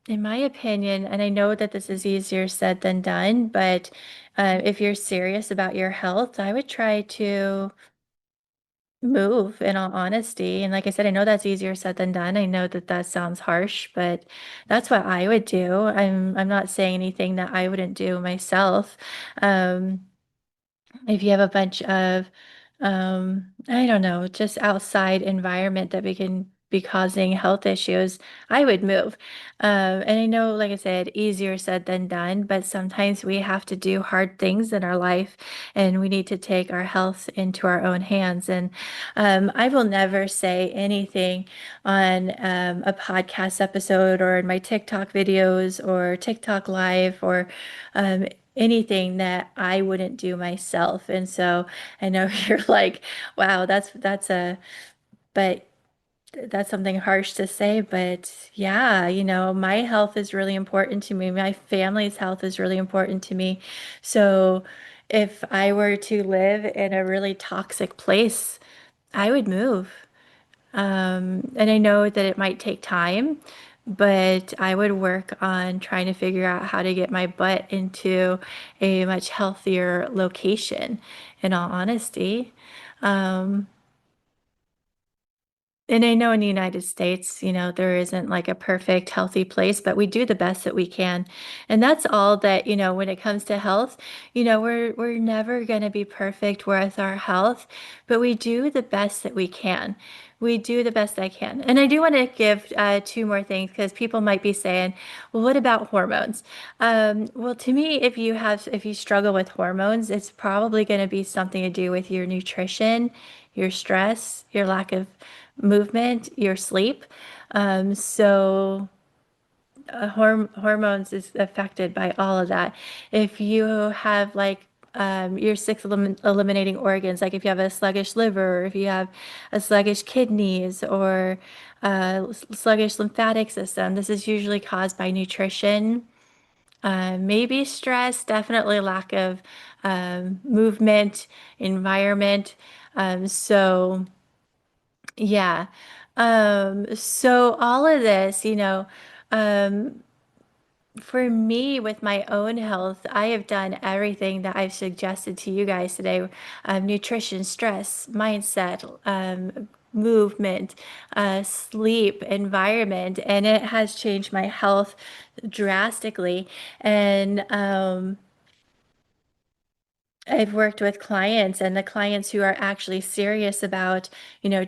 S1: In my opinion, and I know that this is easier said than done, but if you're serious about your health, I would try to move in all honesty. And like I said, I know that's easier said than done. I know that that sounds harsh, but that's what I would do. I'm not saying anything that I wouldn't do myself. Um, if you have a bunch of I don't know, just outside environment that we can be causing health issues, I would move. And I know, like I said, easier said than done, but sometimes we have to do hard things in our life and we need to take our health into our own hands. And I will never say anything on a podcast episode or in my TikTok videos or TikTok live or um, anything that I wouldn't do myself. And so I know you're like, wow, but that's something harsh to say, but yeah, my health is really important to me. My family's health is really important to me. So if I were to live in a really toxic place, I would move. And I know that it might take time, but I would work on trying to figure out how to get my butt into a much healthier location, in all honesty. Um, and I know in the United States, there isn't like a perfect healthy place, but we do the best that we can. And that's all that, when it comes to health, we're never going to be perfect with our health, but we do the best that we can. We do the best I can. And I do want to give two more things because people might be saying, well, what about hormones? Well, to me, if you struggle with hormones, it's probably going to be something to do with your nutrition, your stress, your lack of movement, your sleep. So hormones is affected by all of that. If you have like your eliminating organs, like if you have a sluggish liver, or if you have a sluggish kidneys, or sluggish lymphatic system, this is usually caused by nutrition. Maybe stress, definitely lack of movement, environment. So yeah. So all of this, um, for me with my own health, I have done everything that I've suggested to you guys today. Nutrition, stress, mindset, movement, sleep, environment, and it has changed my health drastically. And I've worked with clients and the clients who are actually serious about,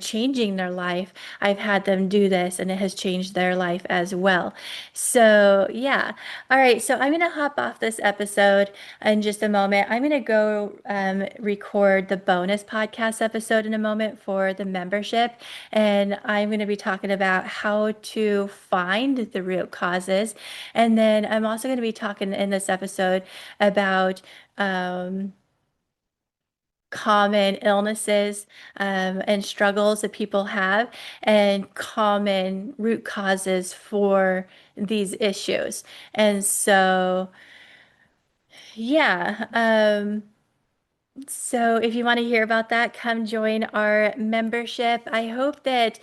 S1: changing their life. I've had them do this and it has changed their life as well. So, yeah. All right. So, I'm going to hop off this episode in just a moment. I'm going to go record the bonus podcast episode in a moment for the membership. And I'm going to be talking about how to find the root causes. And then I'm also going to be talking in this episode about, common illnesses and struggles that people have and common root causes for these issues. And so, yeah. So if you want to hear about that, come join our membership. I hope that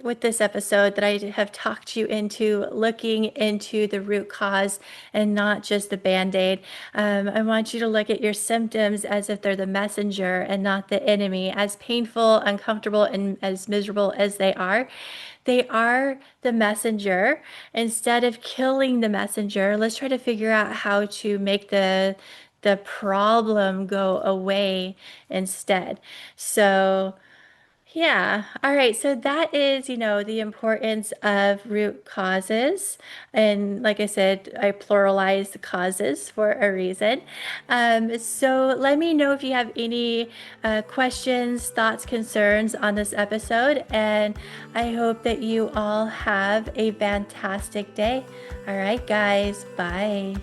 S1: with this episode, that I have talked you into looking into the root cause and not just the band-aid. I want you to look at your symptoms as if they're the messenger and not the enemy. As painful, uncomfortable, and as miserable as they are the messenger. Instead of killing the messenger, let's try to figure out how to make the problem go away instead. So, yeah. All right. So that is, the importance of root causes. And like I said, I pluralized the causes for a reason. So let me know if you have any questions, thoughts, concerns on this episode. And I hope that you all have a fantastic day. All right, guys. Bye.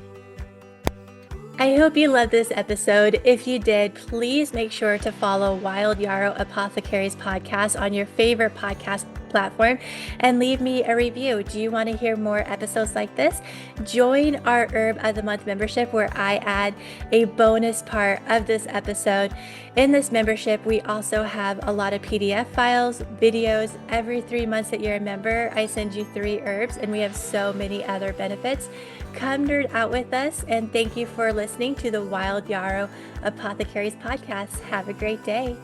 S1: I hope you loved this episode. If you did, please make sure to follow Wild Yarrow Apothecaries podcast on your favorite podcast platform and leave me a review. Do you want to hear more episodes like this? Join our Herb of the Month membership, where I add a bonus part of this episode. In this membership, we also have a lot of PDF files, videos. Every 3 months that you're a member, I send you 3 herbs, and we have so many other benefits. Come nerd out with us, and thank you for listening to the Wild Yarrow Apothecaries podcast. Have a great day.